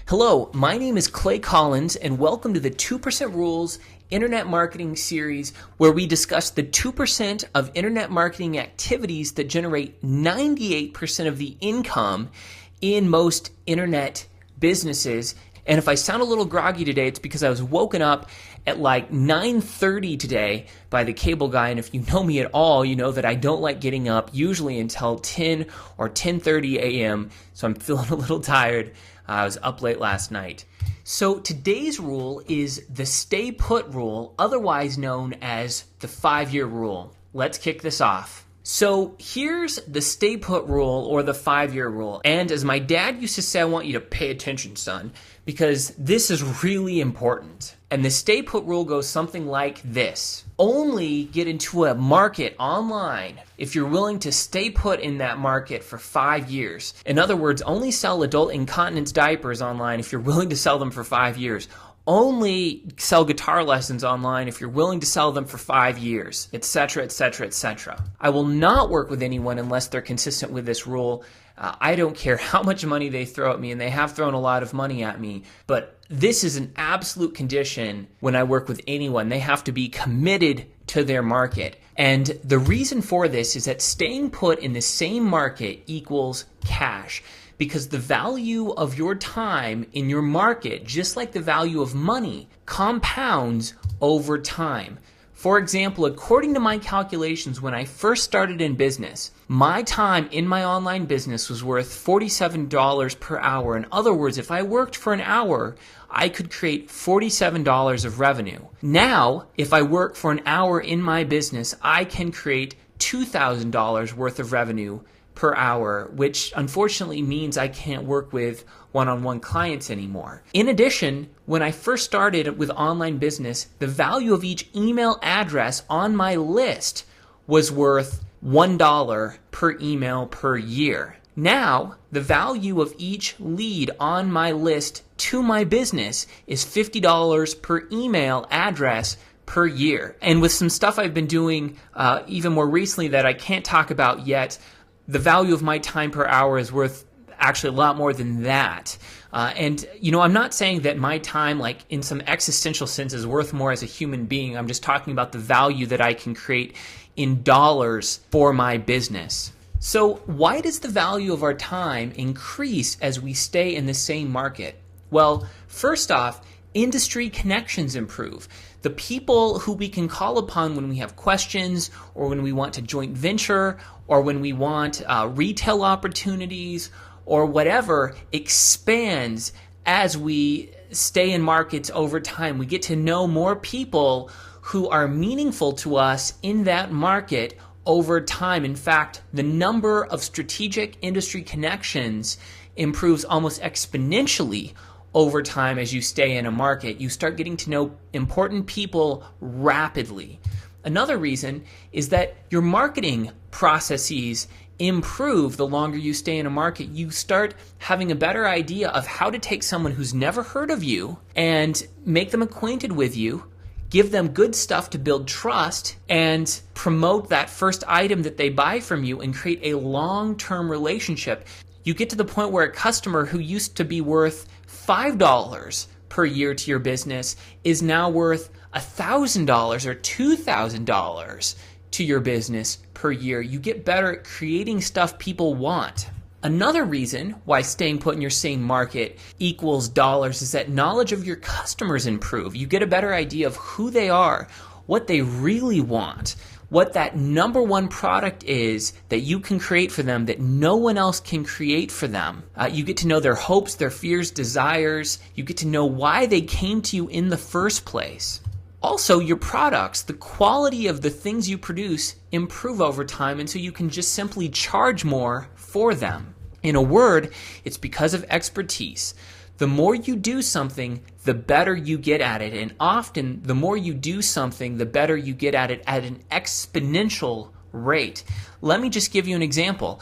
Hello, my name is Clay Collins, and welcome to the 2% Rules Internet Marketing Series, where we discuss the 2% of internet marketing activities that generate 98% of the income in most internet businesses. And if I sound a little groggy today, it's because I was woken up at like 9:30 today by the cable guy. And if you know me at all, you know that I don't like getting up usually until 10 or 10:30 a.m. So I'm feeling a little tired. I was up late last night. So today's rule is the stay put rule, otherwise known as the 5-year rule. Let's kick this off. So here's the stay put rule, or the 5-year rule. And as my dad used to say, I want you to pay attention, son, because this is really important. And the stay put rule goes something like this. Only get into a market online if you're willing to stay put in that market for 5 years. In other words, only sell adult incontinence diapers online if you're willing to sell them for 5 years. Only sell guitar lessons online if you're willing to sell them for 5 years, etc., etc., etc. I will not work with anyone unless they're consistent with this rule. I don't care how much money they throw at me, and they have thrown a lot of money at me, but this is an absolute condition when I work with anyone. They have to be committed to their market. And the reason for this is that staying put in the same market equals cash. Because the value of your time in your market, just like the value of money, compounds over time. For example, according to my calculations, when I first started in business, my time in my online business was worth $47 per hour. In other words, if I worked for an hour, I could create $47 of revenue. Now, if I work for an hour in my business, I can create $2,000 worth of revenue per hour, which unfortunately means I can't work with one-on-one clients anymore. In addition, when I first started with online business, the value of each email address on my list was worth $1 per email per year. Now, the value of each lead on my list to my business is $50 per email address per year. And with some stuff I've been doing even more recently that I can't talk about yet, the value of my time per hour is worth actually a lot more than that. And, I'm not saying that my time, like in some existential sense, is worth more as a human being. I'm just talking about the value that I can create in dollars for my business. So why does the value of our time increase as we stay in the same market? Well, first off, industry connections improve. The people who we can call upon when we have questions, or when we want to joint venture, or when we want retail opportunities, or whatever, expands as we stay in markets over time. We get to know more people who are meaningful to us in that market over time. In fact, the number of strategic industry connections improves almost exponentially over time as you stay in a market. You start getting to know important people rapidly. Another reason is that your marketing processes improve the longer you stay in a market. You start having a better idea of how to take someone who's never heard of you and make them acquainted with you, give them good stuff to build trust, and promote that first item that they buy from you and create a long-term relationship. You get to the point where a customer who used to be worth $5 per year to your business is now worth $1,000 or $2,000 to your business per year. You get better at creating stuff people want. Another reason why staying put in your same market equals dollars is that knowledge of your customers improve. You get a better idea of who they are, what they really want, what that number one product is that you can create for them that no one else can create for them. You get to know their hopes, their fears, desires. You get to know why they came to you in the first place. Also, your products, the quality of the things you produce improve over time, and so you can just simply charge more for them. In a word, it's because of expertise. The more you do something, the better you get at it. And often, the more you do something, the better you get at it at an exponential rate. Let me just give you an example.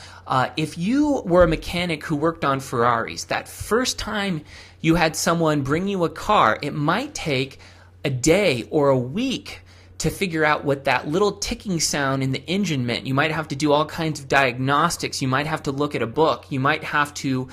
If you were a mechanic who worked on Ferraris, that first time you had someone bring you a car, it might take a day or a week to figure out what that little ticking sound in the engine meant. You might have to do all kinds of diagnostics. You might have to look at a book. You might have to,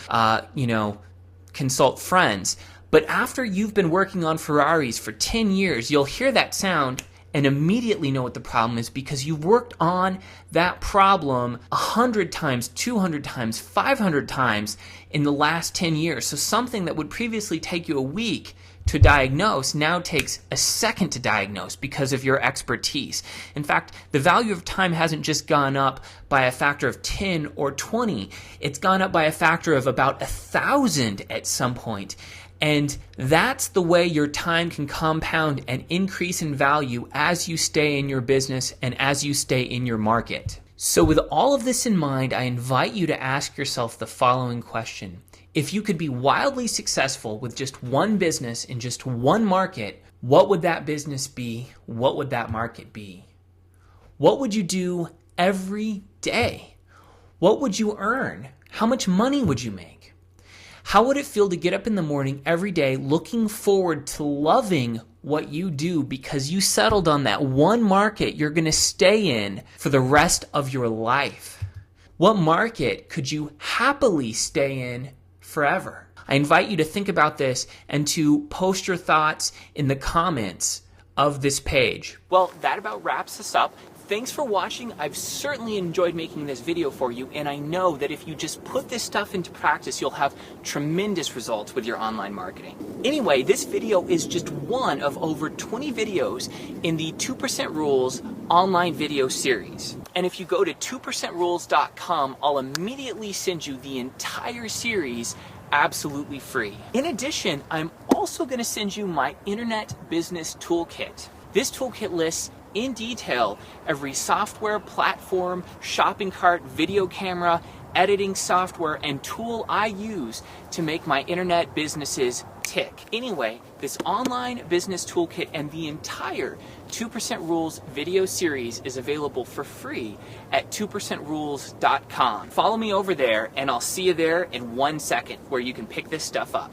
consult friends. But after you've been working on Ferraris for 10 years, you'll hear that sound and immediately know what the problem is because you've worked on that problem 100 times, 200 times, 500 times in the last 10 years. So something that would previously take you a week to diagnose now takes a second to diagnose because of your expertise. In fact, the value of time hasn't just gone up by a factor of 10 or 20. It's gone up by a factor of about 1,000 at some point. And that's the way your time can compound and increase in value as you stay in your business and as you stay in your market. So with all of this in mind, I invite you to ask yourself the following question. If you could be wildly successful with just one business in just one market, what would that business be? What would that market be? What would you do every day? What would you earn? How much money would you make? How would it feel to get up in the morning every day looking forward to loving what you do because you settled on that one market you're going to stay in for the rest of your life? What market could you happily stay in forever? I invite you to think about this and to post your thoughts in the comments of this page. Well, that about wraps us up. Thanks for watching. I've certainly enjoyed making this video for you, and I know that if you just put this stuff into practice, you'll have tremendous results with your online marketing. Anyway, this video is just one of over 20 videos in the 2% Rules online video series. And if you go to 2percentrules.com, I'll immediately send you the entire series absolutely free. In addition, I'm also going to send you my Internet Business Toolkit. This toolkit lists in detail every software, platform, shopping cart, video camera, editing software, and tool I use to make my internet businesses tick. Anyway, this online business toolkit and the entire 2% Rules video series is available for free at 2percentrules.com. Follow me over there and I'll see you there in 1 second where you can pick this stuff up.